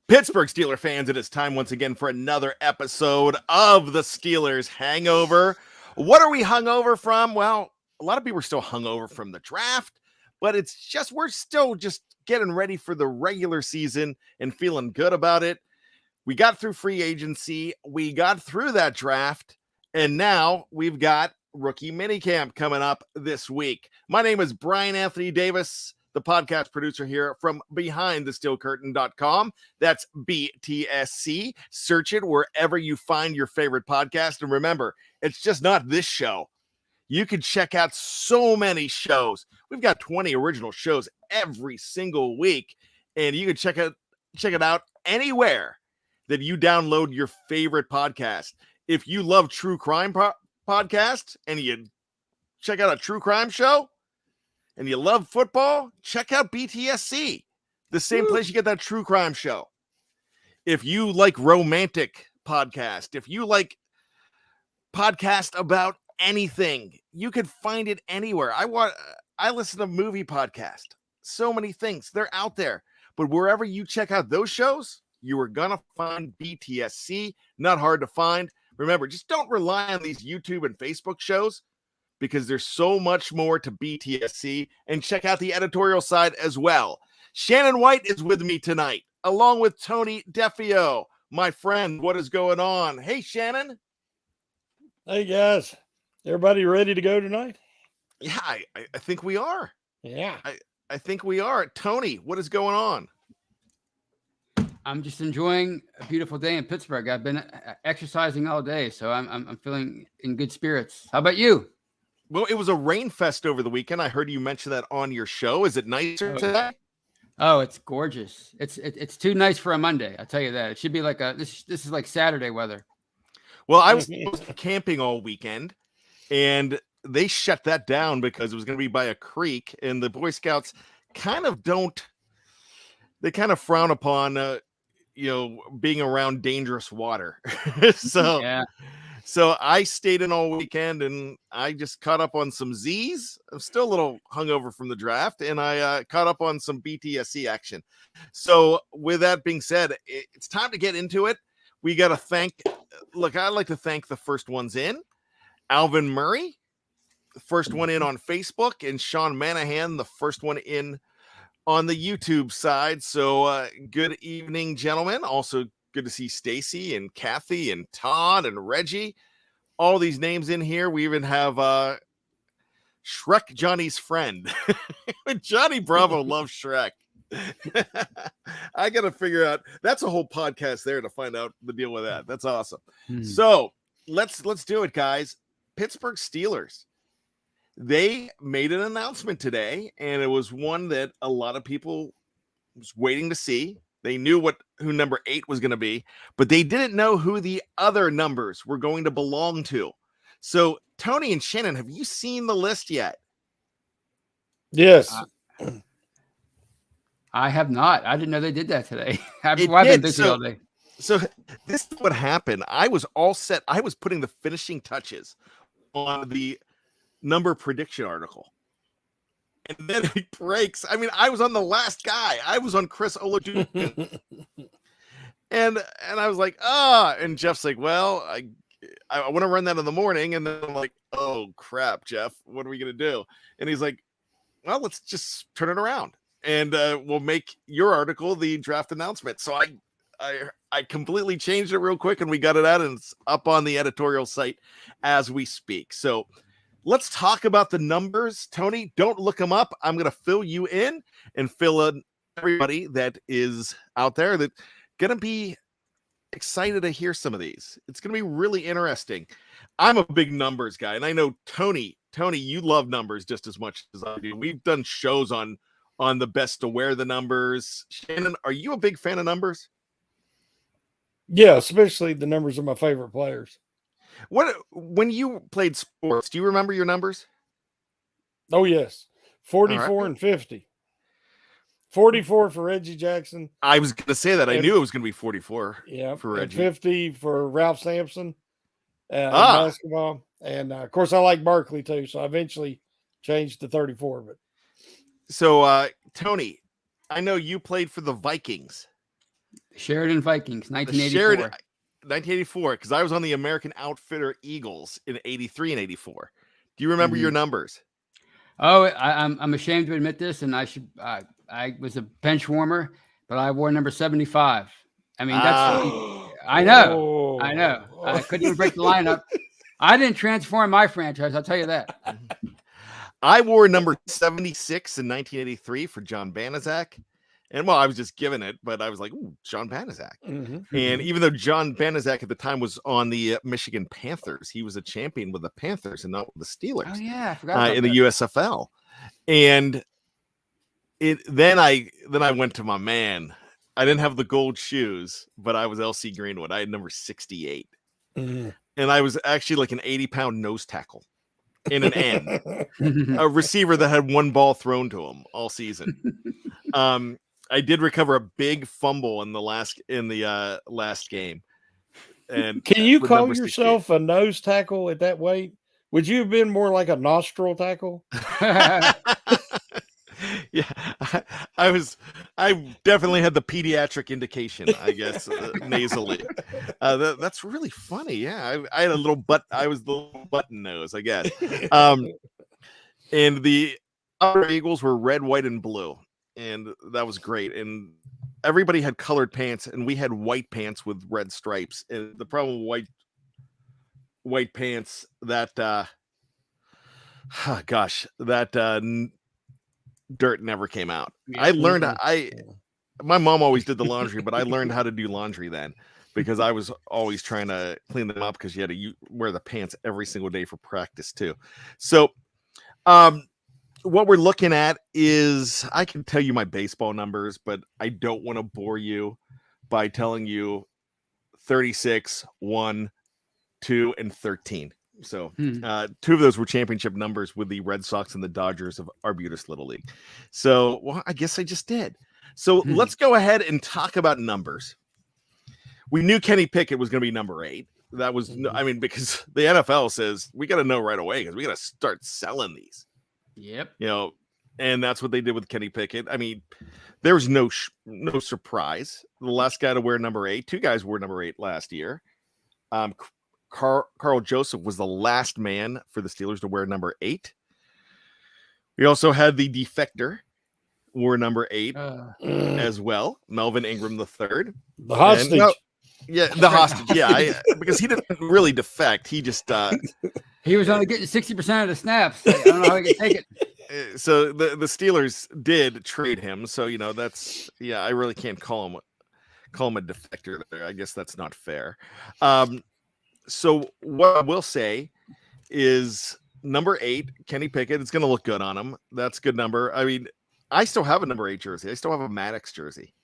Pittsburgh Steelers fans, it is time once again for another episode of the Steelers Hangover. What are we hungover from? Well, a lot of people are still hungover from the draft, but we're still just getting ready for the regular season and feeling good about it. We got through free agency, we got through that draft, and now we've got rookie minicamp coming up this week. My name is Brian Anthony Davis, the podcast producer here from BehindTheSteelCurtain.com. That's BTSC. Search it wherever you find your favorite podcast. And remember, it's just not this show. You can check out so many shows. We've got 20 original shows every single week, and you can check it out anywhere that you download your favorite podcast. If you love true crime podcasts and you check out a true crime show, and you love football, check out BTSC, the same place you get that true crime show. If you like romantic podcast, if you like podcast about anything, you can find it anywhere. I listen to movie podcast. So many things. They're out there. But wherever you check out those shows, you are going to find BTSC. Not hard to find. Remember, just don't rely on these YouTube and Facebook shows, because there's so much more to BTSC, and check out the editorial side as well. Shannon White is with me tonight, along with Tony Defio. My friend, what is going on? Hey, Shannon. Hey, guys. Everybody ready to go tonight? Yeah, I think we are. Yeah. I think we are. Tony, what is going on? I'm just enjoying a beautiful day in Pittsburgh. I've been exercising all day, so I'm feeling in good spirits. How about you? Well, it was a rain fest over the weekend. I heard you mention that on your show. Is it nicer today? Oh, it's gorgeous. It's too nice for a Monday. I'll tell you that. It should be like this is like Saturday weather. Well, I was camping all weekend, and they shut that down because it was going to be by a creek, and the Boy Scouts kind of frown upon being around dangerous water. So yeah. So I stayed in all weekend, and I just caught up on some Z's. I'm still a little hungover from the draft, and I caught up on some BTSC action. So with that being said, it's time to get into it. We got to I'd like to thank the first ones in. Alvin Murray, the first one in on Facebook, and Sean Manahan, the first one in on the YouTube side. So good evening, gentlemen. Also, good to see Stacy and Kathy and Todd and Reggie. All these names in here. We even have Shrek, Johnny's friend. Johnny Bravo loves Shrek. I got to figure out. That's a whole podcast there to find out the deal with that. That's awesome. So let's do it, guys. Pittsburgh Steelers. They made an announcement today, and it was one that a lot of people was waiting to see. They knew who number 8 was going to be, but they didn't know who the other numbers were going to belong to. So, Tony and Shannon, have you seen the list yet? Yes. I have not. I didn't know they did that today. I've been busy all day. So this is what happened. I was all set. I was putting the finishing touches on the number prediction article. And then it breaks. I mean, I was on the last guy. I was on Chris Olajuwon. and I was like, and Jeff's like, well, I want to run that in the morning. And then I'm like, oh crap, Jeff, what are we going to do? And he's like, well, let's just turn it around, and we'll make your article the draft announcement. So I completely changed it real quick, and we got it out, and it's up on the editorial site as we speak. So let's talk about the numbers. Tony, don't look them up. I'm going to fill you in and fill in everybody that is out there that's going to be excited to hear some of these. It's going to be really interesting. I'm a big numbers guy, and I know Tony, you love numbers just as much as I do. We've done shows on the best to wear the numbers. Shannon, are you a big fan of numbers? Yeah, especially the numbers of my favorite players. When you played sports, do you remember your numbers? Oh, yes. 44 and 50. 44 for Reggie Jackson. I was going to say that. I knew it was going to be 44 for Reggie. And 50 for Ralph Sampson in basketball. And, of course, I like Barkley, too, so I eventually changed to 34. But So, Tony, I know you played for the Vikings. Sheridan Vikings, The 1984. Sheridan, 1984, because I was on the American Outfitter Eagles in 83 and 84. Do you remember your numbers? Oh, I'm ashamed to admit this, and I was a bench warmer, but I wore number 75. I mean, I know. I couldn't even break the lineup. I didn't transform my franchise, I'll tell you that. I wore number 76 in 1983 for John Banaszak. And well, I was just given it, but I was like, ooh, John Banaszak. And even though John Banaszak at the time was on the Michigan Panthers, he was a champion with the Panthers and not with the Steelers. Oh yeah, I forgot about in the USFL. And then I went to my man. I didn't have the gold shoes, but I was LC Greenwood. I had number 68. And I was actually like an 80-pound nose tackle in an end. A receiver that had one ball thrown to him all season. I did recover a big fumble in the last game. And can you call yourself a nose tackle at that weight? Would you have been more like a nostril tackle? Yeah, I definitely had the pediatric indication, I guess, nasally. That's really funny. Yeah, I had a little I was the little button nose, I guess. And the other Eagles were red, white, and blue. And that was great. And everybody had colored pants, and we had white pants with red stripes. And the problem with white pants, that dirt never came out. I learned my mom always did the laundry, but I learned how to do laundry then because I was always trying to clean them up because you had to wear the pants every single day for practice too. So what we're looking at is, I can tell you my baseball numbers, but I don't want to bore you by telling you 36, 1, 2, and 13. So 2 of those were championship numbers with the Red Sox and the Dodgers of Arbutus Little League. So, well, I guess I just did. So let's go ahead and talk about numbers. We knew Kenny Pickett was going to be number 8. That was, I mean, because the NFL says we got to know right away because we got to start selling these. Yep. You know, and that's what they did with Kenny Pickett. I mean, there was no surprise. The last guy to wear number 8, 2 guys wore number 8 last year. Carl Joseph was the last man for the Steelers to wear number 8. We also had the defector wore number 8 as well. Melvin Ingram III. The hostage. The hostage. Yeah, because he didn't really defect. He just he was only getting 60% of the snaps. I don't know how he could take it. So the Steelers did trade him. So that's I really can't call him a defector there. I guess that's not fair. So what I will say is number 8, Kenny Pickett. It's going to look good on him. That's a good number. I mean, I still have a number 8 jersey. I still have a Maddox jersey,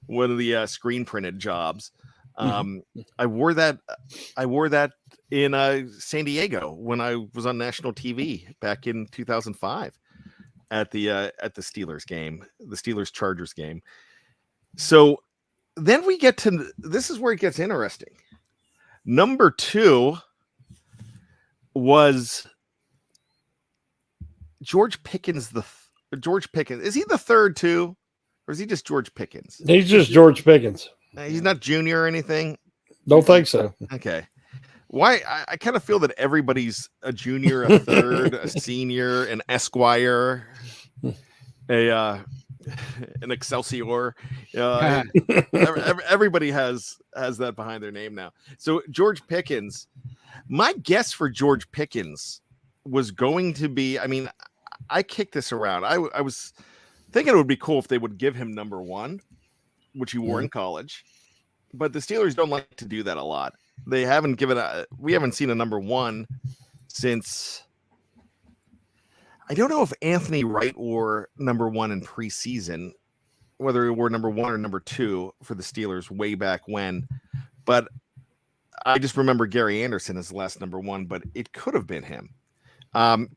one of the screen printed jobs. I wore that in San Diego when I was on national TV back in 2005 at the Steelers game, the Steelers Chargers game. So then we get to, this is where it gets interesting. Number 2 was George Pickens. George Pickens. Is he the third too? Or is he just George Pickens? He's just George Pickens. He's not junior or anything? Don't think so. Okay. Why? I kind of feel that everybody's a junior, a third, a senior, an Esquire, an Excelsior. Everybody has that behind their name now. So George Pickens, my guess for George Pickens was going to be, I mean, I kicked this around. I was thinking it would be cool if they would give him number 1, which he wore in college. But the Steelers don't like to do that a lot. They haven't we haven't seen a number 1 since, I don't know if Anthony Wright wore number 1 in preseason, whether he wore number 1 or number 2 for the Steelers way back when. But I just remember Gary Anderson as the last number 1, but it could have been him.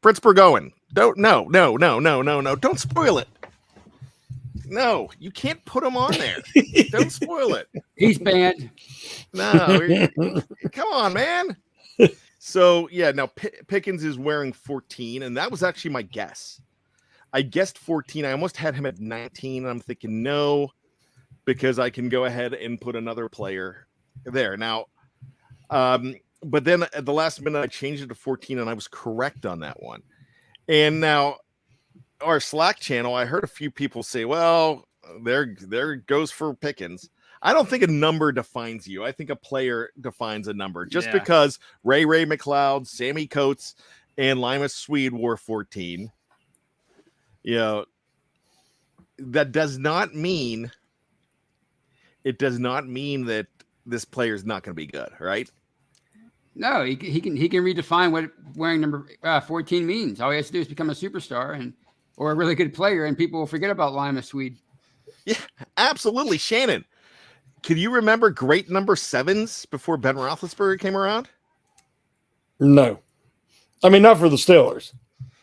Fritz Burgoyne. No. Don't spoil it. No, you can't put him on there. Don't spoil it. He's banned. No, come on, man. So, now Pickens is wearing 14, and that was actually my guess. I guessed 14. I almost had him at 19, and I'm thinking, no, because I can go ahead and put another player there. Now, but then at the last minute, I changed it to 14, and I was correct on that one. And now our Slack channel, I heard a few people say, well, there goes for Pickens. I don't think a number defines you. I think a player defines a number. Just because Ray McLeod, Sammy Coates, and Limas Swede wore 14, that does not mean that this player is not going to be good, right? No, he can redefine what wearing number 14 means. All he has to do is become a superstar or a really good player, and people will forget about Lima Swede. Yeah, absolutely. Shannon, can you remember great number 7s before Ben Roethlisberger came around? No. I mean, not for the Steelers.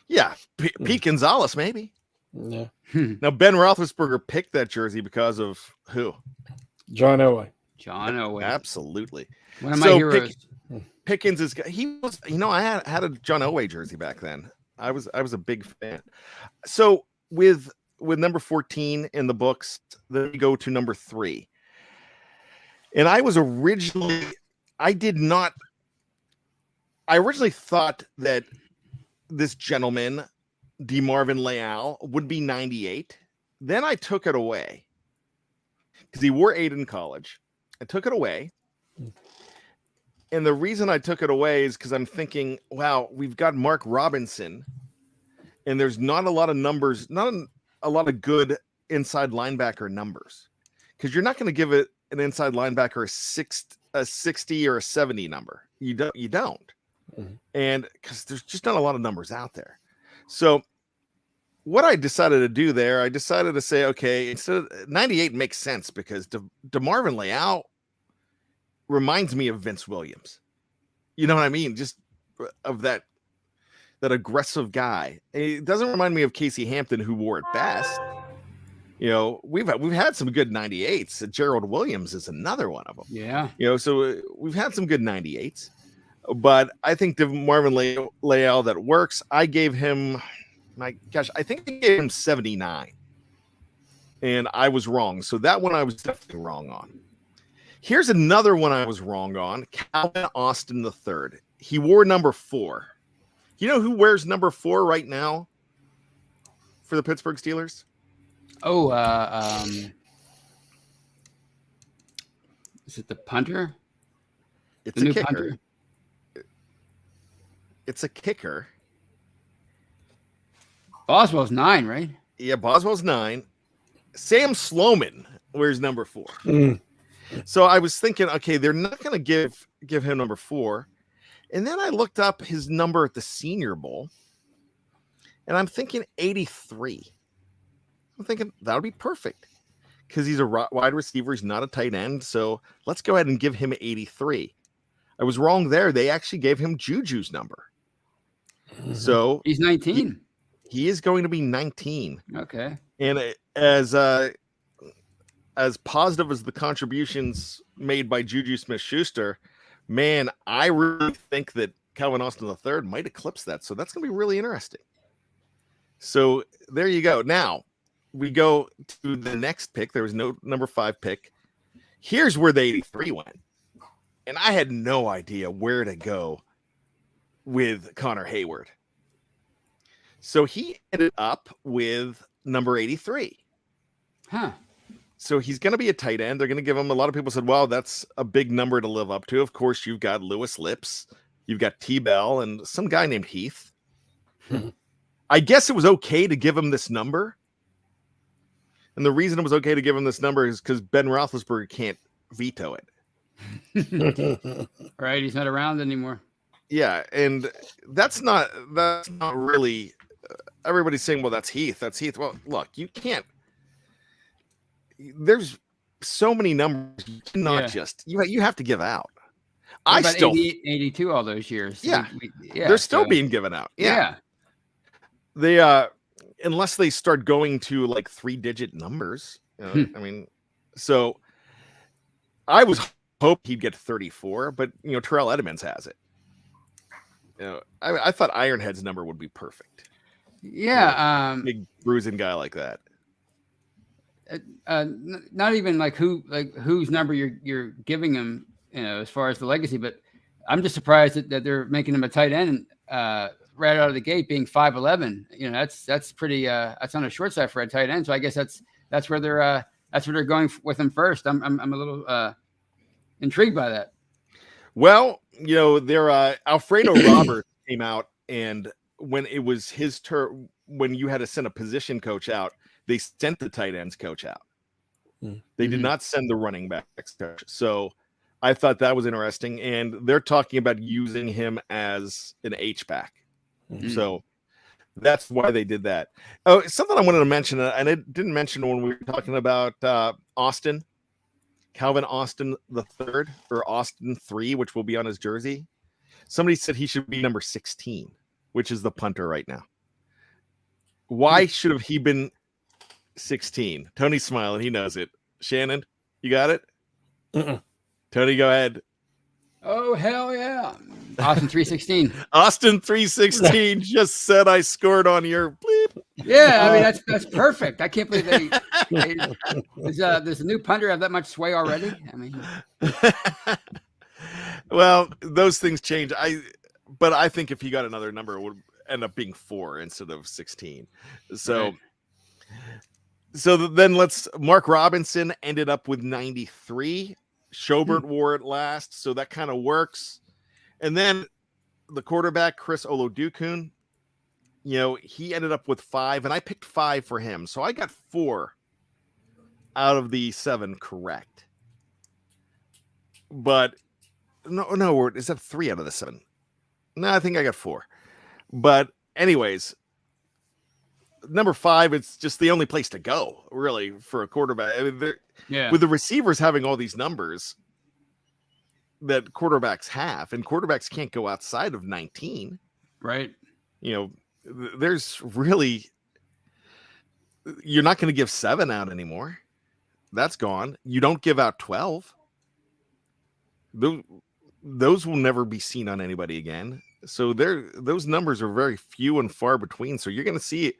Yeah, Pete Gonzalez, maybe. Yeah. Now, Ben Roethlisberger picked that jersey because of who? John Elway. John Elway. Absolutely. One of my heroes. Pickens is, he was, I had a John Elway jersey back then. I was a big fan. So with number 14 in the books, then we go to number 3. And I originally thought that this gentleman, DeMarvin Leal, would be 98. Then I took it away because he wore 8 in college. I took it away. And the reason I took it away is because I'm thinking, wow, we've got Mark Robinson, and there's not a lot of numbers, not a lot of good inside linebacker numbers, because you're not going to give it an inside linebacker a 60 or a 70 number. You don't. Mm-hmm. And because there's just not a lot of numbers out there. So what I decided to do there, I decided to say, okay, instead of 98 makes sense because DeMarvin Leal reminds me of Vince Williams. You know what I mean? Just of that aggressive guy. It doesn't remind me of Casey Hampton, who wore it best. We've had some good 98s. Gerald Williams is another one of them. Yeah. So we've had some good 98s. But I think DeMarvin Leal that works. I gave him, I think I gave him 79. And I was wrong. So that one I was definitely wrong on. Here's another one I was wrong on. Calvin Austin III. He wore number 4. You know who wears number 4 right now for the Pittsburgh Steelers? Oh, is it the punter? It's a kicker. Punter? It's a kicker. Boswell's 9, right? Yeah, Boswell's 9. Sam Sloman wears number 4. So I was thinking, okay, they're not going to give him number 4. And then I looked up his number at the Senior Bowl, and I'm thinking 83. I'm thinking that would be perfect because he's a wide receiver. He's not a tight end. So let's go ahead and give him 83. I was wrong there. They actually gave him Juju's number. So he's 19. He is going to be 19. Okay. And as positive as the contributions made by Juju Smith-Schuster, man, I really think that Calvin Austin III might eclipse that. So that's going to be really interesting. So there you go. Now we go to the next pick. There was no number 5 pick. Here's where the 83 went. And I had no idea where to go with Connor Hayward. So he ended up with number 83. Huh. So he's going to be a tight end. They're going to give him, a lot of people said, well, that's a big number to live up to. Of course, you've got Lewis Lips, you've got T-Bell, and some guy named Heath. I guess it was okay to give him this number. And the reason it was okay to give him this number is because Ben Roethlisberger can't veto it. Right, he's not around anymore. Yeah, and that's not really, everybody's saying, well, that's Heath. Well, look, you can't. There's so many numbers you cannot you have to give out. I still 82 all those years. Yeah, they're still being given out. Yeah. They unless they start going to like 3-digit numbers. I mean, so I was hoping he'd get 34, but Terrell Edmonds has it. I thought Ironhead's number would be perfect. Yeah, big bruising guy like that. not even like whose number you're giving him, as far as the legacy, but I'm just surprised that they're making him a tight end right out of the gate, being 5'11". That's pretty that's on the short side for a tight end. So I guess that's where they're going with him first. I'm a little intrigued by that. Well, their Alfredo Roberts came out, and when it was his turn, when you had to send a position coach out, they sent the tight ends coach out. They did not send the running backs coach. So I thought that was interesting. And they're talking about using him as an H-back. So that's why they did that. Oh, something I wanted to mention, and I didn't mention when we were talking about Austin, Calvin Austin the third, or Austin 3, which will be on his jersey. Somebody said he should be number 16, which is the punter right now. Why should have he been 16? Tony's smiling. He knows it. Shannon, you got it? Tony, go ahead. Oh, hell yeah. Austin 316. Austin 316 just said I scored on your bleep. Yeah, I mean, that's perfect. I can't believe there's a new punter have that much sway already. I mean, well, those things change. But I think if he got another number, it would end up being 4 instead of 16. So, right. So then Mark Robinson ended up with 93. Schobert wore it last, so that kind of works. And then the quarterback, Chris Olodukun, he ended up with 5, and I picked 5 for him. So I got 4 out of the 7 correct. But no, is that 3 out of the 7? No, I think I got 4. But anyways, number 5, it's just the only place to go, really, for a quarterback. I mean, with the receivers having all these numbers that quarterbacks have, and quarterbacks can't go outside of 19. Right. There's really, you're not going to give 7 out anymore. That's gone. You don't give out 12. Those will never be seen on anybody again. So those numbers are very few and far between. So you're going to see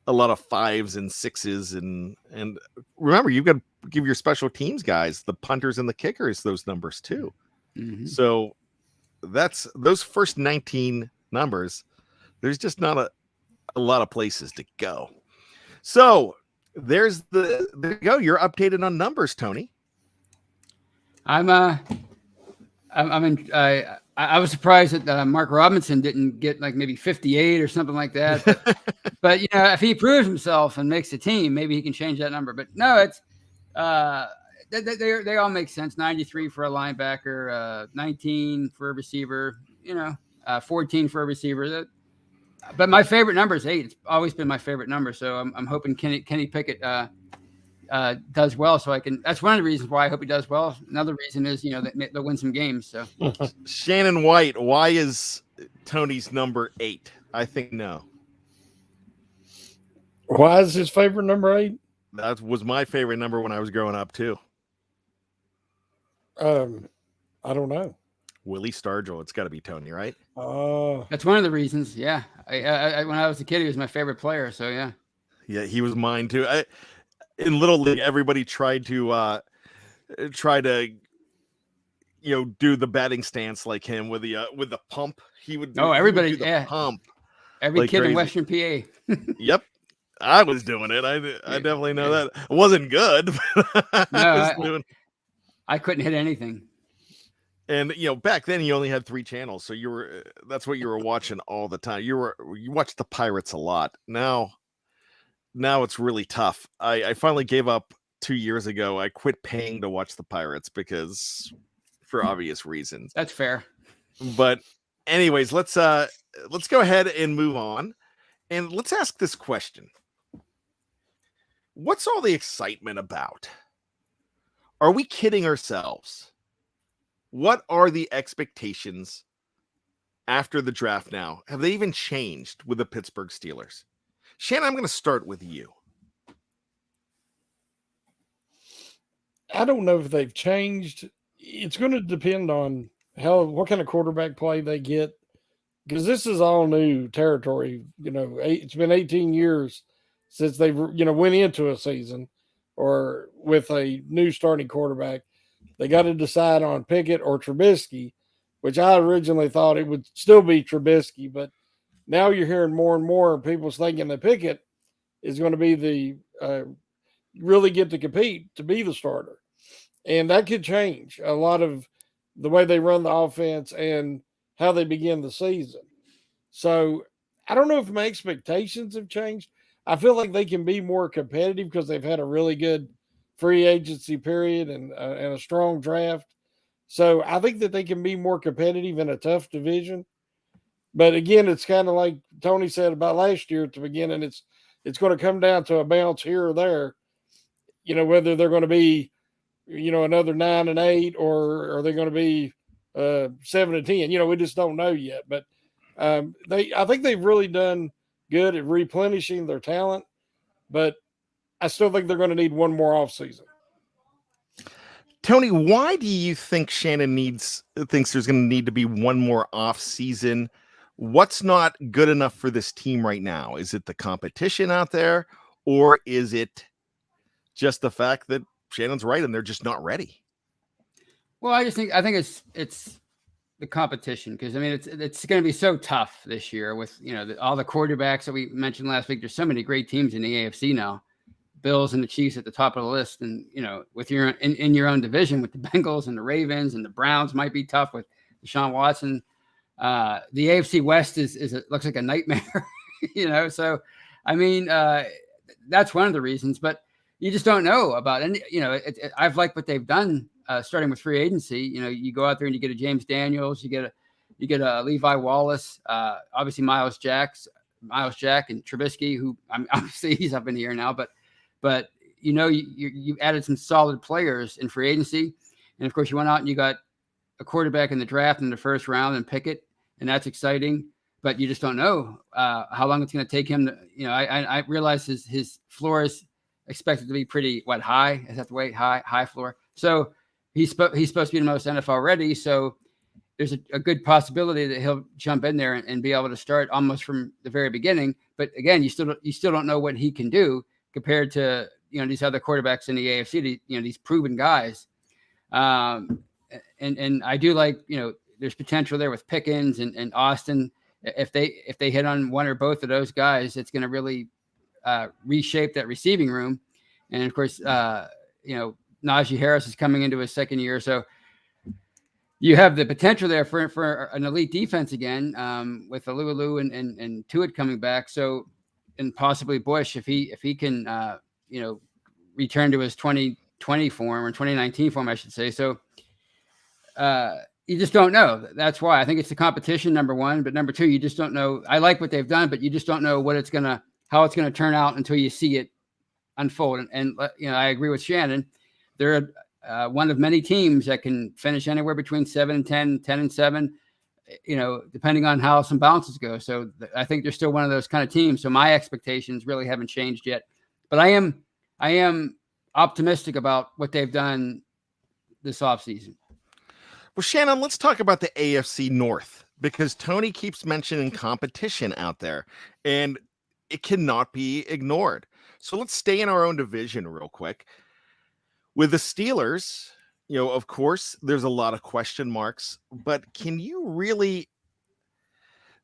a lot of 5s and 6s, and remember, you've got to give your special teams guys, the punters and the kickers, those numbers too. So that's those first 19 numbers. There's just not a lot of places to go. So there you go. You're updated on numbers, Tony. I was surprised that Mark Robinson didn't get like maybe 58 or something like that. But if he proves himself and makes the team, maybe he can change that number. But no, it's they all make sense. 93 for a linebacker, 19 for a receiver, 14 for a receiver. But my favorite number is 8. It's always been my favorite number. So I'm hoping Kenny Pickett does well, so I can. That's one of the reasons why I hope he does well. Another reason is they'll win some games. So Shannon White, why is Tony's number 8? I think no. Why is his favorite number 8? That was my favorite number when I was growing up too. I don't know. Willie Stargell. It's got to be Tony, right? That's one of the reasons. Yeah, I when I was a kid, he was my favorite player. So yeah. Yeah, he was mine too. In Little League, everybody tried to do the batting stance like him with the pump. He would. Everybody, do the pump. Every like kid crazy. In Western PA. Yep, I was doing it. I definitely know that. It wasn't good. But I couldn't hit anything. And back then you only had 3 channels, so that's what you were watching all the time. You watched the Pirates a lot. Now it's really tough. I finally gave up 2 years ago. I quit paying to watch the Pirates because for obvious reasons. That's fair. But anyways, let's go ahead and move on. And let's ask this question. What's all the excitement about? Are we kidding ourselves? What are the expectations after the draft now? Have they even changed with the Pittsburgh Steelers? Shannon, I'm going to start with you. I don't know if they've changed. It's going to depend on what kind of quarterback play they get, because this is all new territory. It's been 18 years since they've went into a season. or with a new starting quarterback, they got to decide on Pickett or Trubisky, which I originally thought it would still be Trubisky, but now you're hearing more and more people thinking that Pickett is going to be the really get to compete to be the starter. And that could change a lot of the way they run the offense and how they begin the season. So I don't know if my expectations have changed. I feel like they can be more competitive because they've had a really good free agency period and a strong draft. So I think that they can be more competitive in a tough division. But again, it's kind of like Tony said about last year at the beginning. It's going to come down to a bounce here or there. Whether they're going to be, another 9-8 or are they going to be 7-10? We just don't know yet. But I think they've really done good at replenishing their talent. But I still think they're going to need one more offseason. Tony, why do you think Shannon thinks there's going to need to be one more off season? What's not good enough for this team right now? Is it the competition out there, or is it just the fact that Shannon's right and they're just not ready? Well, I think it's the competition, because I mean it's going to be so tough this year with all the quarterbacks that we mentioned last week. There's so many great teams in the AFC now. Bills and the Chiefs at the top of the list, and with your in your own division with the Bengals and the Ravens and the Browns might be tough with Deshaun Watson. The AFC West looks like a nightmare, So, I mean, that's one of the reasons, but you just don't know about it. And I've liked what they've done, starting with free agency. You go out there and you get a James Daniels, you get a Levi Wallace, obviously Miles Jack and Trubisky, who obviously he's up in the air now, but you added some solid players in free agency, and of course you went out and you got a quarterback in the draft in the first round and Pickett, and that's exciting. But you just don't know how long it's going to take him. I realize his floor is expected to be pretty high. Is that the way high floor? So he's supposed to be the most NFL ready. So there's a good possibility that he'll jump in there and be able to start almost from the very beginning. But again, you still don't know what he can do compared to these other quarterbacks in the AFC. These proven guys. And I do like there's potential there with Pickens and Austin. If they hit on one or both of those guys, it's going to really reshape that receiving room. And of course, Najee Harris is coming into his second year, so you have the potential there for an elite defense again, with Alulu and Tuitt coming back. So, and possibly Bush if he can return to his 2020 form or 2019 form, I should say. So you just don't know. That's why I think it's the competition, number one, but number two, you just don't know. I like what they've done, but you just don't know how it's gonna turn out until you see it unfold. And I agree with Shannon. They're one of many teams that can finish anywhere between 7-10, 10-7, depending on how some bounces go. So I think they're still one of those kind of teams. So my expectations really haven't changed yet, but I am optimistic about what they've done this offseason. Well, Shannon, let's talk about the AFC North, because Tony keeps mentioning competition out there, and it cannot be ignored. So let's stay in our own division real quick. With the Steelers, of course, there's a lot of question marks, but can you really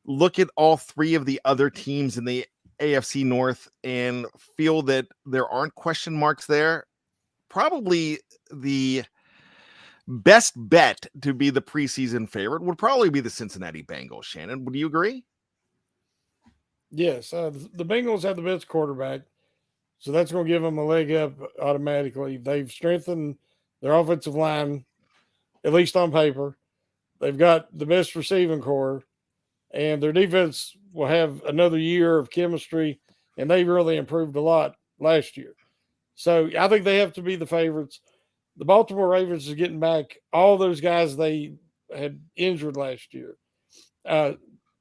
look at all three of the other teams in the AFC North and feel that there aren't question marks there? Probably the best bet to be the preseason favorite would probably be the Cincinnati Bengals. Shannon, would you agree? Yes. The Bengals have the best quarterback, so that's going to give them a leg up automatically. They've strengthened their offensive line, at least on paper. They've got the best receiving core, and their defense will have another year of chemistry, and they really improved a lot last year. So I think they have to be the favorites. The Baltimore Ravens is getting back all those guys they had injured last year,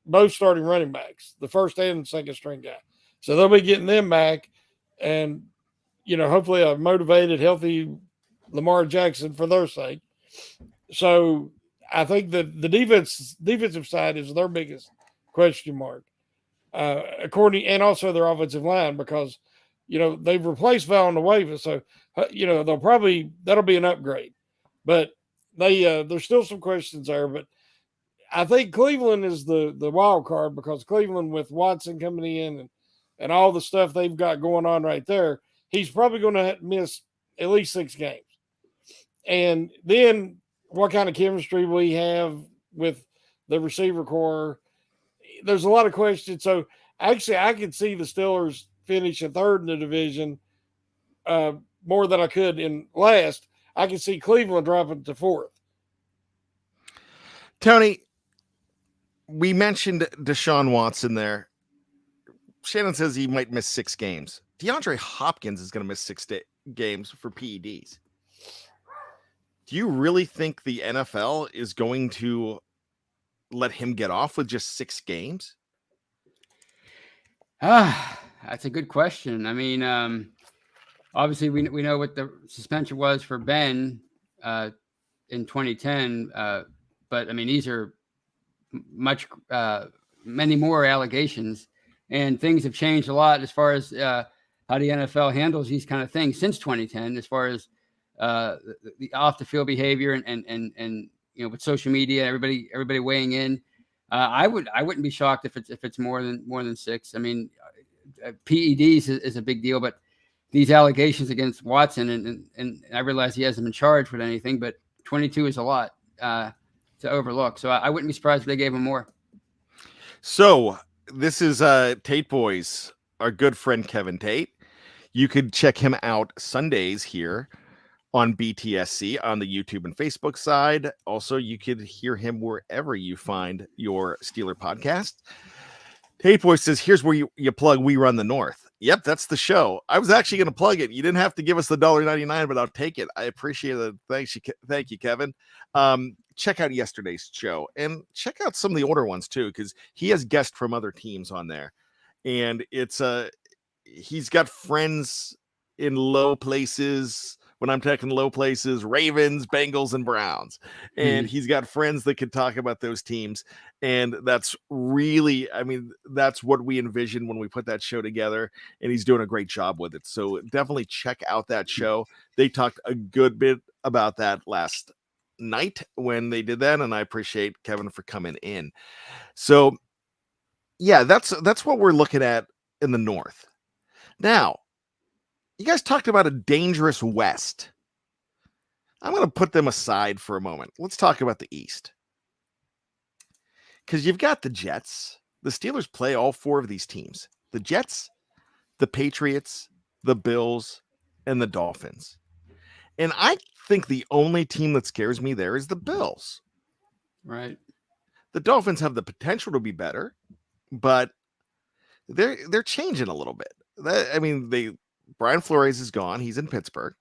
both starting running backs, the first and second string guy. So they'll be getting them back, and hopefully a motivated, healthy Lamar Jackson for their sake. So I think that the defensive side is their biggest question mark, and also their offensive line, because they've replaced Villanueva, so that'll be an upgrade. But there's still some questions there. But I think Cleveland is the wild card, because Cleveland, with Watson coming in and all the stuff they've got going on right there, he's probably going to miss at least 6 games. And then what kind of chemistry will he have with the receiver core? There's a lot of questions. So actually, I could see the Steelers finishing 3rd in the division more than I could in last. I can see Cleveland dropping to 4th. Tony, we mentioned Deshaun Watson there. Shannon says he might miss 6 games. DeAndre Hopkins is going to miss 6 games for PEDs. Do you really think the NFL is going to let him get off with just 6 games? That's a good question. I mean, obviously we know what the suspension was for Ben in 2010, but I mean, these are many more allegations, and things have changed a lot as far as how the NFL handles these kind of things since 2010, as far as the off the field behavior and with social media, everybody weighing in. I wouldn't be shocked if it's more than 6. I mean, PEDs is a big deal, but these allegations against Watson, and I realize he hasn't been charged with anything, but 22 is a lot to overlook. So I wouldn't be surprised if they gave him more. So this is Tate Boys, our good friend Kevin Tate. You could check him out Sundays here on BTSC on the YouTube and Facebook side. Also, you could hear him wherever you find your Steeler podcast. Tate Boy says, here's where you plug We Run the North. Yep, that's the show. I was actually going to plug it. You didn't have to give us the $1.99, but I'll take it. I appreciate it. Thank you, Kevin. Check out yesterday's show and check out some of the older ones too, because he has guests from other teams on there. And it's he's got friends in low places. When I'm talking low places, Ravens, Bengals, and Browns. And he's got friends that can talk about those teams. And that's really, I mean, that's what we envisioned when we put that show together. And he's doing a great job with it. So definitely check out that show. They talked a good bit about that last night when they did that. And I appreciate Kevin for coming in. So yeah, that's what we're looking at in the North. Now, you guys talked about a dangerous West. I'm going to put them aside for a moment. Let's talk about the East. Because you've got the Jets. The Steelers play all 4 of these teams. The Jets, the Patriots, the Bills, and the Dolphins. And I think the only team that scares me there is the Bills. Right. The Dolphins have the potential to be better, but they're changing a little bit. Brian Flores is gone. He's in Pittsburgh.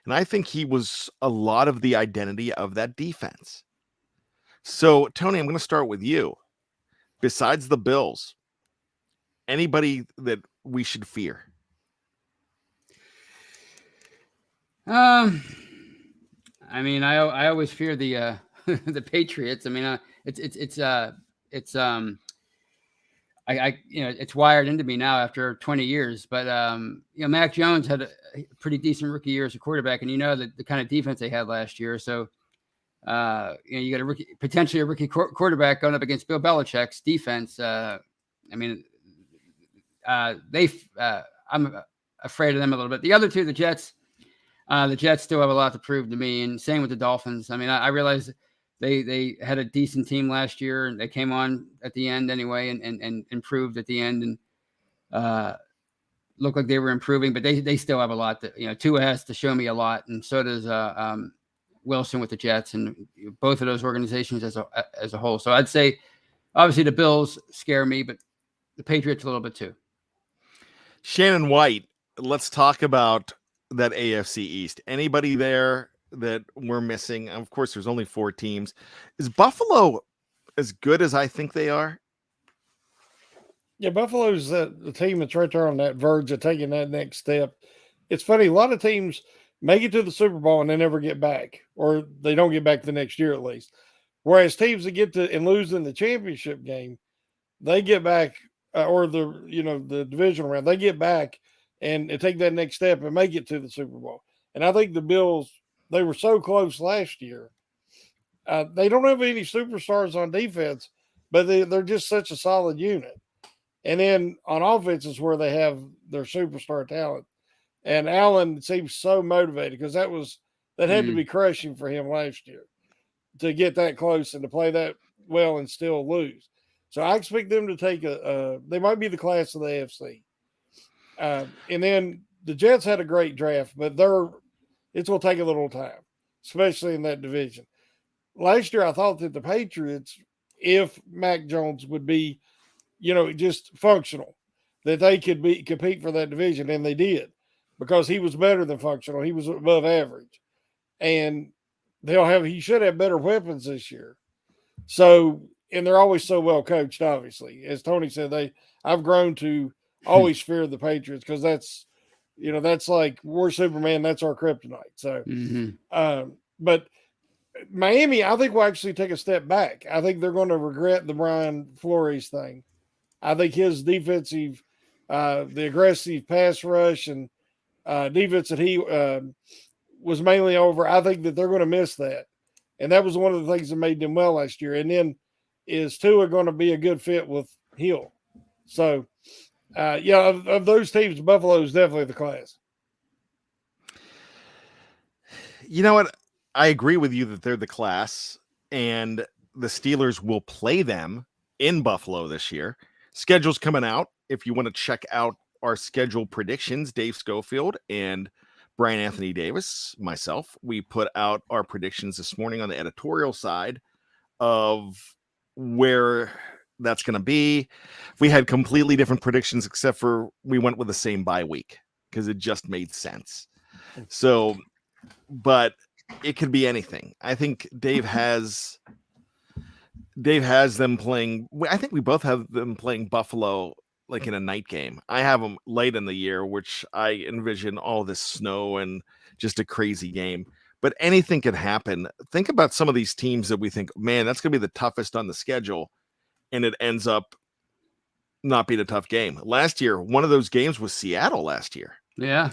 And I think he was a lot of the identity of that defense. So, Tony, I'm going to start with you. Besides the Bills, anybody that we should fear? I mean, I always fear the the Patriots. I mean, it's wired into me now after 20 years. But Mac Jones had a pretty decent rookie year as a quarterback, and the kind of defense they had last year. So you got potentially a rookie quarterback going up against Bill Belichick's defense. I'm afraid of them a little bit. The other two, the Jets still have a lot to prove to me, and same with the Dolphins. I mean, I realize they had a decent team last year, and they came on at the end anyway, and improved at the end, and looked like they were improving. But they still have a lot that Tua has to show me a lot, and so does Wilson with the Jets, and both of those organizations as a whole. So I'd say, obviously, the Bills scare me, but the Patriots a little bit too. Shannon White, let's talk about that AFC East. Anybody there that we're missing? Of course, there's only 4 teams. Is Buffalo as good as I think they are? Yeah, Buffalo's the team that's right there on that verge of taking that next step. It's funny, a lot of teams make it to the Super Bowl and they never get back, or they don't get back the next year at least. Whereas teams that get to and lose in the championship game, they get back, or the divisional round, they get back and take that next step and make it to the Super Bowl. And I think the Bills, they were so close last year. They don't have any superstars on defense, but they're just such a solid unit. And then on offense is where they have their superstar talent. And Allen seems so motivated because that had to be crushing for him last year to get that close and to play that well and still lose. So I expect them to take they might be the class of the AFC. And then the Jets had a great draft, but it's going to take a little time, especially in that division. Last year, I thought that the Patriots, if Mac Jones would be, just functional, that they could compete for that division, and they did because he was better than functional. He was above average, and he should have better weapons this year. So, and they're always so well coached. Obviously, as Tony said, I've grown to always fear the Patriots because that's like we're Superman. That's our kryptonite. So, but Miami, I think will actually take a step back. I think they're going to regret the Brian Flores thing. I think his defensive, the aggressive pass rush and defense that he was mainly over, I think that they're going to miss that. And that was one of the things that made them well last year. And then is Tua going to be a good fit with Hill? So, of those teams, Buffalo is definitely the class. You know what? I agree with you that they're the class, and the Steelers will play them in Buffalo this year. Schedule's coming out. If you want to check out our schedule predictions, Dave Schofield and Brian Anthony Davis, myself, we put out our predictions this morning on the editorial side of where that's going to be. We had completely different predictions, except for we went with the same bye week because it just made sense. So, but it could be anything. I think Dave has them playing. I think we both have them playing Buffalo like in a night game. I have them late in the year, which I envision all this snow and just a crazy game. But anything could happen. Think about some of these teams that we think, man, that's going to be the toughest on the schedule, and it ends up not being a tough game. Last year, one of those games was Seattle last year. Yeah.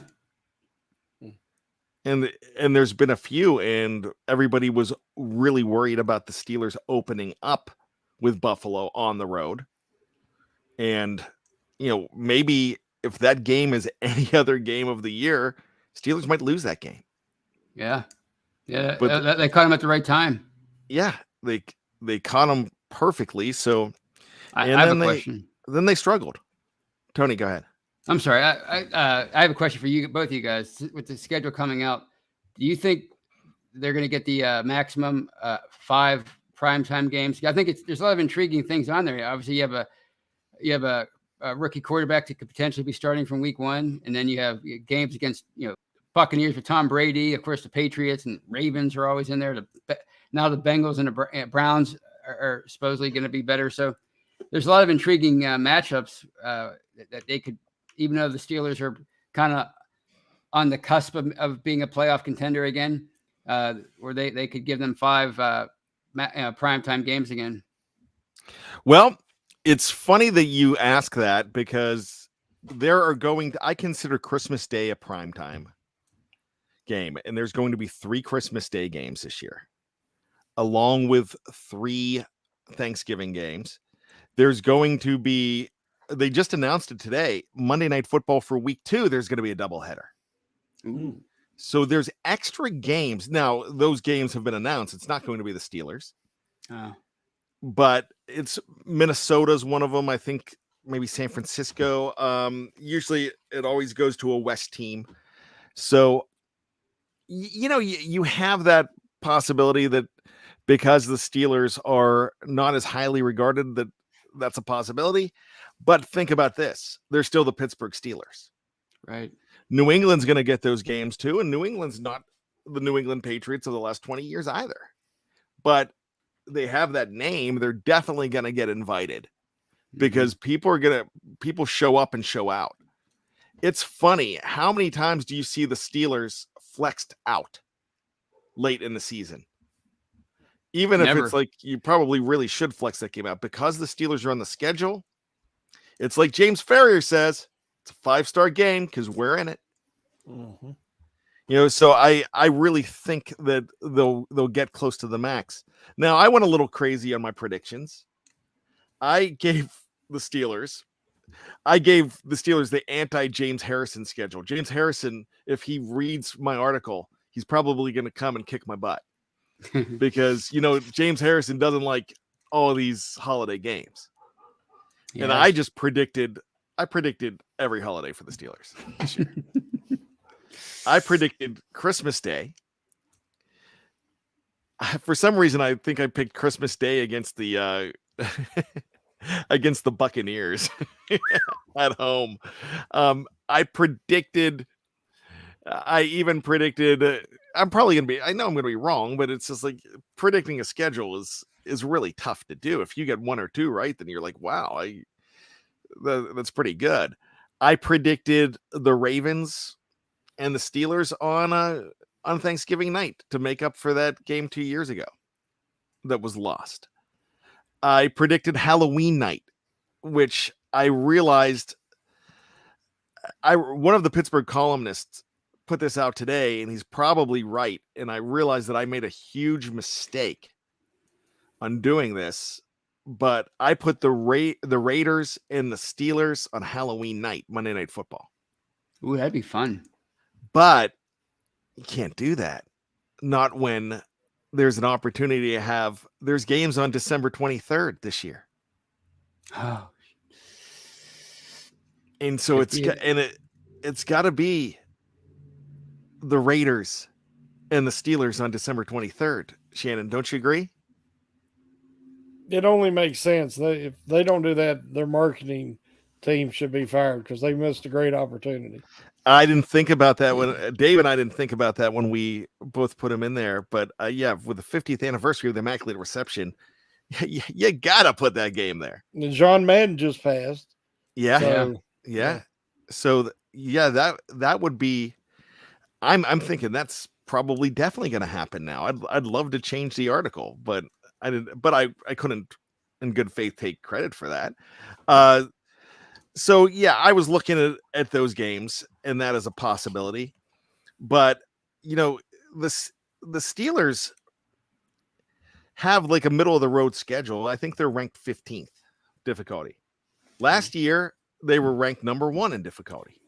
And there's been a few, and everybody was really worried about the Steelers opening up with Buffalo on the road. And, maybe if that game is any other game of the year, Steelers might lose that game. Yeah. Yeah. But they caught him at the right time. Yeah. They caught him perfectly. So I have a question. Then they struggled. Tony, go ahead. I'm sorry. I have a question for you, both of you guys. With the schedule coming out, do you think they're going to get the maximum 5 primetime games? I think there's a lot of intriguing things on there. Obviously, you have a rookie quarterback that could potentially be starting from week 1, and then you have games against Buccaneers with Tom Brady. Of course, the Patriots and Ravens are always in there. Now the Bengals and the Browns are supposedly going to be better. So there's a lot of intriguing matchups that they could. Even though the Steelers are kind of on the cusp of being a playoff contender again, where they could give them 5 primetime games again. Well, it's funny that you ask that because I consider Christmas Day a primetime game, and there's going to be 3 Christmas Day games this year, along with 3 Thanksgiving games. There's going to be, they just announced it today, Monday Night Football for week 2, there's going to be a doubleheader. Ooh. So there's extra games. Now, those games have been announced. It's not going to be the Steelers. But it's Minnesota's one of them. I think maybe San Francisco. Usually it always goes to a West team. So, you have that possibility that because the Steelers are not as highly regarded, that's a possibility. But think about this. They're still the Pittsburgh Steelers. Right. New England's going to get those games too. And New England's not the New England Patriots of the last 20 years either. But they have that name. They're definitely going to get invited because people show up and show out. It's funny. How many times do you see the Steelers flexed out late in the season? Even if it's like you probably really should flex that game out because the Steelers are on the schedule. It's like James Ferrier says, It's a 5-star game because we're in it. Mm-hmm. So I really think that they'll get close to the max. Now, I went a little crazy on my predictions. I gave the Steelers the anti-James Harrison schedule. James Harrison, if he reads my article, he's probably going to come and kick my butt because, James Harrison doesn't like all of these holiday games. Yeah. And I predicted every holiday for the Steelers this year. I predicted Christmas Day. For some reason, I think I picked Christmas Day against the against the Buccaneers at home. I even predicted. I'm probably gonna be. I know I'm gonna be wrong, but it's just like predicting a schedule is really tough to do. If you get 1 or 2 right, then you're like, wow, that's pretty good. I predicted the Ravens and the Steelers on Thanksgiving night to make up for that game 2 years ago that was lost. I predicted Halloween night, which I realized one of the Pittsburgh columnists put this out today, and he's probably right. And I realized that I made a huge mistake on doing this, but I put the Raiders and the Steelers on Halloween night, Monday Night Football. Ooh, that'd be fun. But you can't do that. Not when there's an opportunity to have. There's games on December 23rd this year. Oh. And so it's got to be the Raiders and the Steelers on December 23rd. Shannon, don't you agree? It only makes sense. If they don't do that, their marketing team should be fired because they missed a great opportunity. I didn't think about that when Dave and I didn't think about that when we both put him in there. But with the 50th anniversary of the Immaculate Reception, you gotta put that game there. And John Madden just passed. Yeah. So that would be. I'm thinking that's probably definitely going to happen now. I'd love to change the article, but I didn't. But I couldn't, in good faith, take credit for that. So I was looking at those games, and that is a possibility. But the Steelers have like a middle of the road schedule. I think they're ranked 15th difficulty. Last year they were ranked number 1 in difficulty.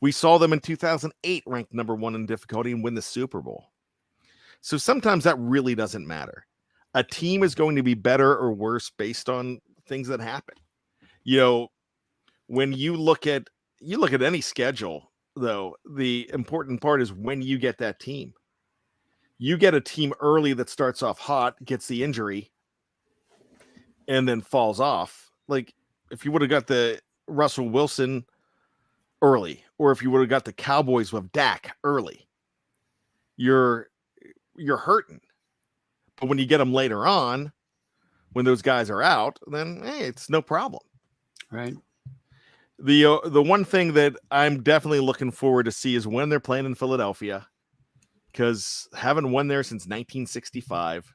We saw them in 2008 ranked number 1 in difficulty and win the Super Bowl. So sometimes that really doesn't matter. A team is going to be better or worse based on things that happen. When you look at any schedule, though, the important part is when you get that team. You get a team early that starts off hot, gets the injury, and then falls off. Like if you would have got the Russell Wilson early, or if you would have got the Cowboys with Dak early, you're hurting. But when you get them later on, when those guys are out, then hey, it's no problem. Right. The one thing that I'm definitely looking forward to see is when they're playing in Philadelphia, because haven't won there since 1965.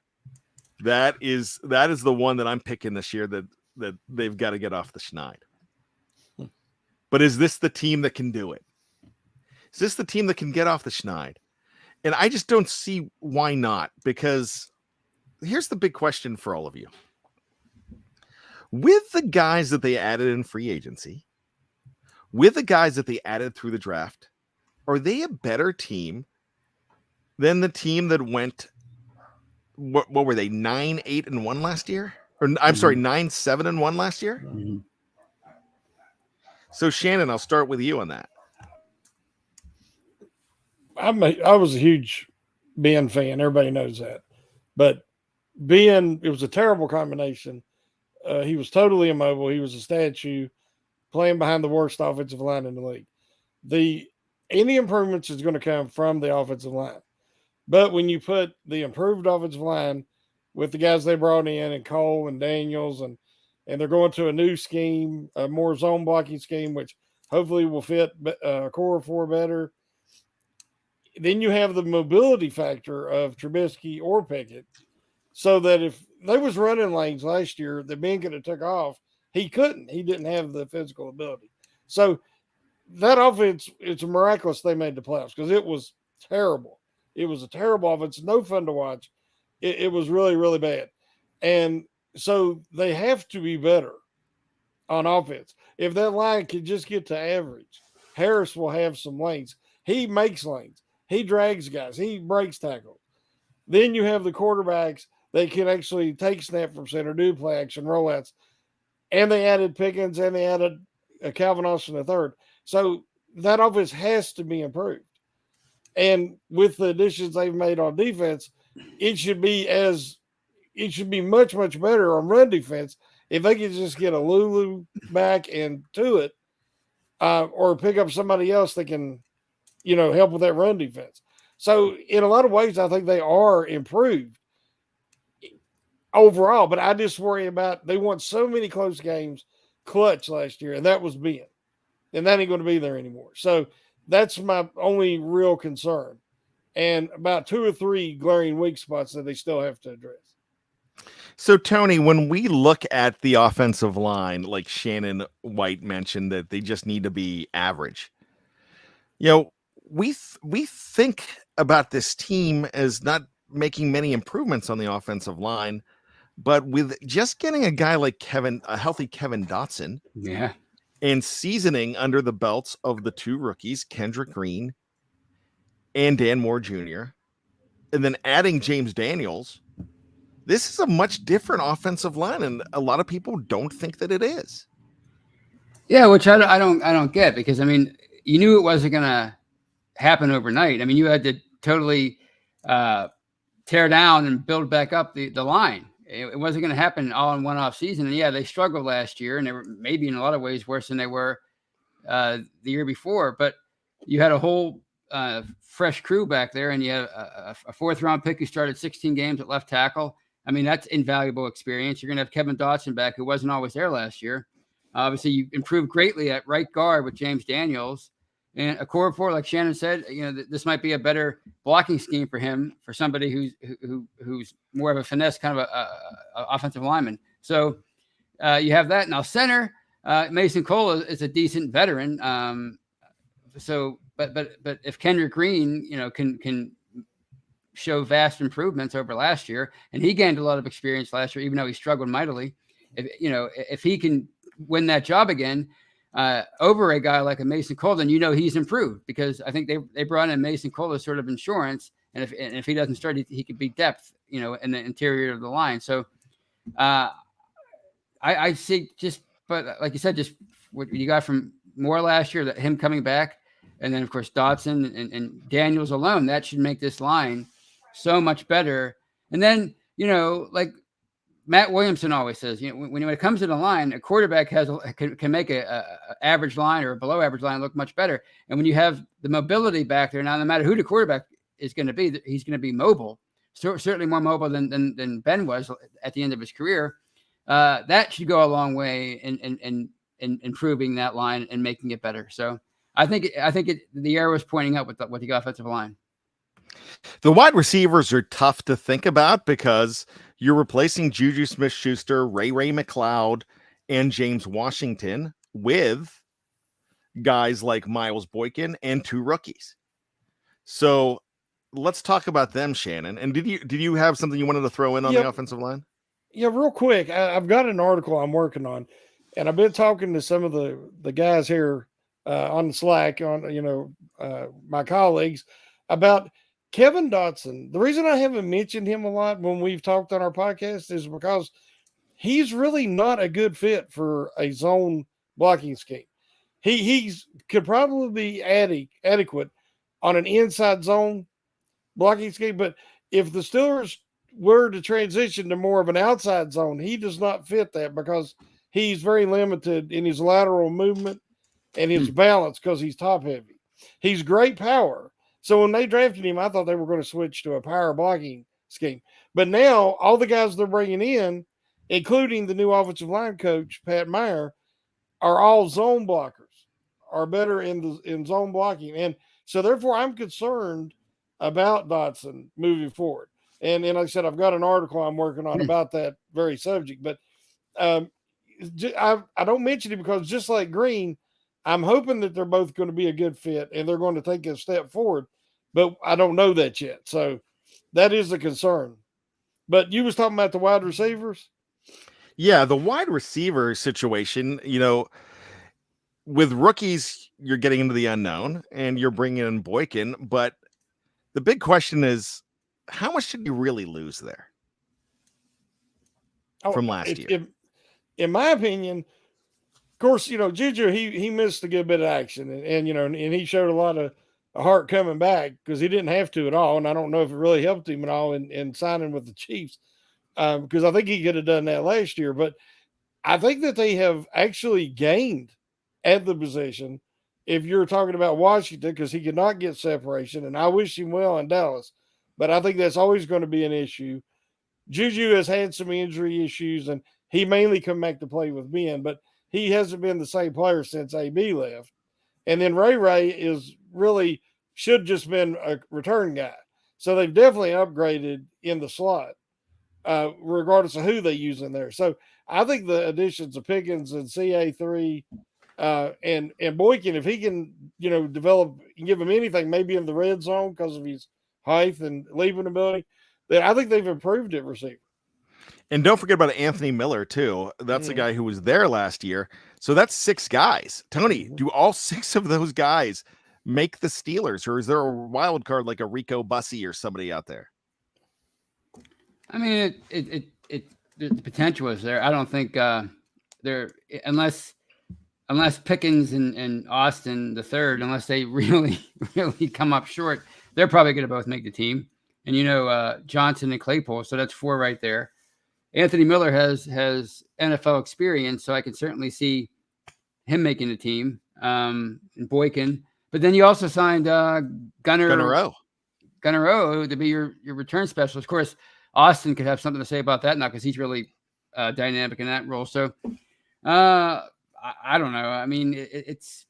That is the one that I'm picking this year that they've got to get off the schneid. But is this the team that can do it? Is this the team that can get off the schneid? And I just don't see why not, because here's the big question for all of you. With the guys that they added in free agency, with the guys that they added through the draft, are they a better team than the team that went, what were they, 9-8-1 last year? Or I'm sorry, 9-7-1 last year? Mm-hmm. So Shannon, I'll start with you on that. I was a huge Ben fan. Everybody knows that. But Ben, it was a terrible combination. He was totally immobile. He was a statue playing behind the worst offensive line in the league. Any improvements is going to come from the offensive line. But when you put the improved offensive line with the guys they brought in, and Cole and Daniels, and they're going to a new scheme, a more zone blocking scheme, which hopefully will fit core 4 better. Then you have the mobility factor of Trubisky or Pickett, so that if they was running lanes last year that Ben could have took off, he couldn't. He didn't have the physical ability. So that offense, it's miraculous they made the playoffs because it was terrible. It was a terrible offense, no fun to watch. It was really, really bad. And so they have to be better on offense. If that line can just get to average, Harris will have some lanes. He makes lanes. He drags guys. He breaks tackles. Then you have the quarterbacks that can actually take snap from center, do play action rollouts. And they added Pickens and they added Calvin Austin III. So that offense has to be improved. And with the additions they've made on defense, it should be much, much better on run defense if they could just get a Lulu back and to it, or pick up somebody else that can, help with that run defense. So in a lot of ways, I think they are improved overall, but I just worry about they won so many close games clutch last year, and that was Ben. And that ain't going to be there anymore. So that's my only real concern. And about 2 or 3 glaring weak spots that they still have to address. So, Tony, when we look at the offensive line, like Shannon White mentioned, that they just need to be average. We think about this team as not making many improvements on the offensive line, but with just getting a guy like a healthy Kevin Dotson, and seasoning under the belts of the 2 rookies, Kendrick Green and Dan Moore Jr., and then adding James Daniels, this is a much different offensive line, and a lot of people don't think that it is. Yeah, which I don't get, because I mean, you knew it wasn't going to happen overnight. I mean, you had to totally tear down and build back up the line. It wasn't going to happen all in one off season. And yeah, they struggled last year, and they were maybe in a lot of ways worse than they were the year before. But you had a whole fresh crew back there, and you had a 4th round pick who started 16 games at left tackle. I mean, that's invaluable experience. You're going to have Kevin Dotson back, who wasn't always there last year. Obviously, you improved greatly at right guard with James Daniels. And a core 4, like Shannon said, this might be a better blocking scheme for him, for somebody who's more of a finesse kind of a offensive lineman. So you have that. Now center, Mason Cole is a decent veteran. But if Kendrick Green, can show vast improvements over last year, and he gained a lot of experience last year, even though he struggled mightily. If he can win that job again, over a guy like a Mason Cole, then he's improved, because I think they brought in Mason Cole as sort of insurance, and if he doesn't start, he could be depth, in the interior of the line. So I see, but like you said, just what you got from Moore last year, that him coming back, and then of course Dotson and Daniels alone, that should make this line so much better. And then like Matt Williamson always says, when it comes to the line, a quarterback can make a average line or a below average line look much better. And when you have the mobility back there, now no matter who the quarterback is going to be, he's going to be mobile, certainly more mobile than Ben was at the end of his career. That should go a long way in improving that line and making it better. So I think the arrow is pointing up with the offensive line. The wide receivers are tough to think about because you're replacing Juju Smith-Schuster, Ray McLeod, and James Washington with guys like Miles Boykin and 2 rookies. So let's talk about them, Shannon. And did you have something you wanted to throw in on the offensive line? Yeah, real quick. I've got an article I'm working on, and I've been talking to some of the guys here on the Slack, on my colleagues, about Kevin Dotson. The reason I haven't mentioned him a lot when we've talked on our podcast is because he's really not a good fit for a zone blocking scheme. He's could probably be adequate on an inside zone blocking scheme, but if the Steelers were to transition to more of an outside zone, he does not fit that because he's very limited in his lateral movement and his balance because he's top heavy. He's great power. So when they drafted him, I thought they were going to switch to a power blocking scheme. But now all the guys they're bringing in, including the new offensive line coach, Pat Meyer, are all zone blockers, are better in zone blocking. And so therefore I'm concerned about Dotson moving forward. And like I said, I've got an article I'm working on about that very subject. But I don't mention it because just like Green, I'm hoping that they're both going to be a good fit and they're going to take a step forward, but I don't know that yet. So that is a concern. But you was talking about the wide receivers? Yeah, the wide receiver situation, with rookies, you're getting into the unknown and you're bringing in Boykin, but the big question is, how much did you really lose there from last year? In my opinion, of course, Juju, he missed a good bit of action and he showed a lot of heart coming back because he didn't have to at all. And I don't know if it really helped him at all in signing with the Chiefs because I think he could have done that last year. But I think that they have actually gained at the position if you're talking about Washington because he could not get separation. And I wish him well in Dallas. But I think that's always going to be an issue. Juju has had some injury issues, and he mainly come back to play with Ben, but he hasn't been the same player since AB left. And then Ray is really should just been a return guy. So they've definitely upgraded in the slot, regardless of who they use in there. So I think the additions of Pickens and CA3 and Boykin, if he can, develop and give him anything, maybe in the red zone because of his height and leaping ability, then I think they've improved at receiver. And don't forget about Anthony Miller, too. That's a guy who was there last year. So that's 6 guys. Tony, do all 6 of those guys make the Steelers, or is there a wild card like a Rico Bussey or somebody out there? I mean, the potential is there. I don't think they're unless Pickens and Austin the third, unless they really come up short, they're probably going to both make the team. And Johnson and Claypool, so that's 4 right there. Anthony Miller has NFL experience, so I can certainly see him making the team. And Boykin, but then you also signed Gunnar O to be your return specialist. Of course, Austin could have something to say about that now because he's really dynamic in that role. So I don't know. I mean, it's.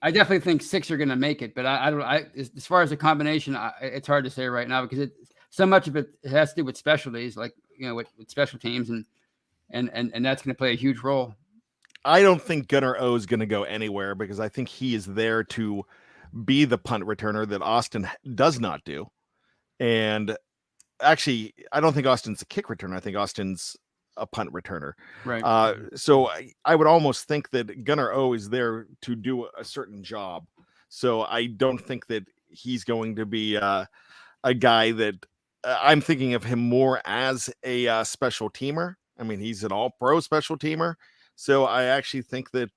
I definitely think 6 are going to make it, but I don't. As far as the combination, it's hard to say right now because so much of it has to do with specialties, like with special teams, and that's going to play a huge role. I don't think Gunnar O is going to go anywhere because I think he is there to be the punt returner that Austin does not do. And actually, I don't think Austin's a kick returner. I think Austin's a punt returner. Right. So I would almost think that Gunnar O is there to do a certain job. So I don't think that he's going to be a guy that I'm thinking of him more as a special teamer. I mean, he's an all-pro special teamer. So I actually think that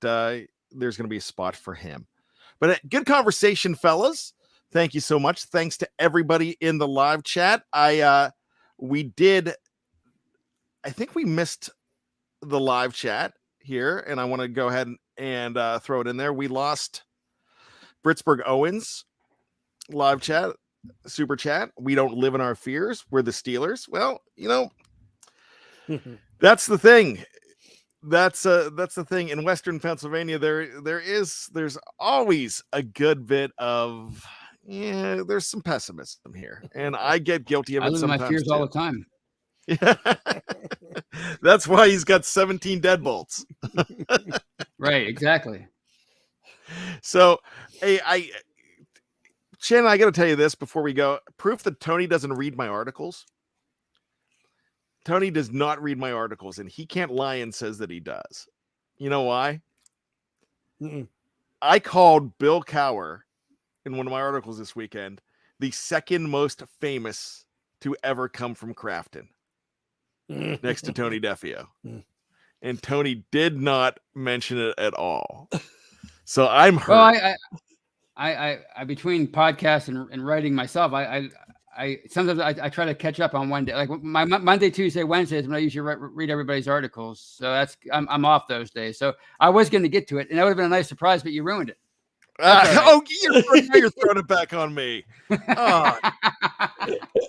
there's going to be a spot for him. But good conversation, fellas. Thank you so much. Thanks to everybody in the live chat. I think we missed the live chat here, and I want to go ahead and throw it in there. We lost Britsburg Owens live chat, super chat. We don't live in our fears. We're the Steelers. Well, that's the thing. That's the thing in Western Pennsylvania. There's always a good bit of there's some pessimism here, and I get guilty of it. I live sometimes. My fears all the time. Yeah. That's why he's got 17 deadbolts. Right, exactly. So, hey, Shannon, I got to tell you this before we go. Proof that Tony doesn't read my articles. Tony does not read my articles, and he can't lie and says that he does. You know why? I called Bill Cowher in one of my articles this weekend the second most famous to ever come from Crafton, next to Tony Defio. And Tony did not mention it at all. So I'm hurt. Well, I between podcasts and writing myself, I sometimes I try to catch up on one day, like my Monday, Tuesday, Wednesdays when I usually read everybody's articles. So I'm off those days. So I was going to get to it, and that would have been a nice surprise, but you ruined it. Right. Oh, you're throwing it back on me. Oh.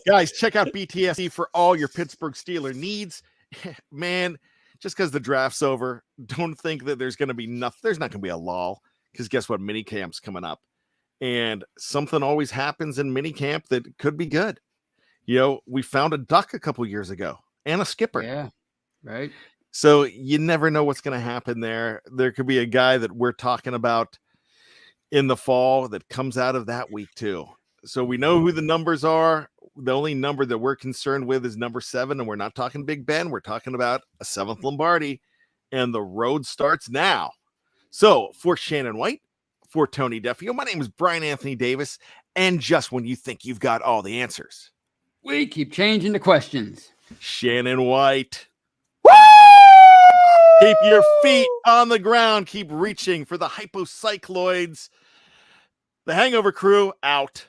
Guys, check out BTSE for all your Pittsburgh Steelers needs. Man, just because the draft's over, don't think that there's going to be nothing. There's not going to be a lull because guess what? Mini camp's coming up. And something always happens in mini camp that could be good. We found a duck a couple years ago and a skipper. Yeah, right. So you never know what's going to happen there. There could be a guy that we're talking about in the fall that comes out of that week too. So we know who the numbers are. The only number that we're concerned with is number 7, and we're not talking Big Ben. We're talking about a 7th Lombardi, and the road starts now. So for Shannon White, for Tony Defio, my name is Brian Anthony Davis, and just when you think you've got all the answers, we keep changing the questions. Shannon White. Keep your feet on the ground. Keep reaching for the hypocycloids. The Hangover crew out.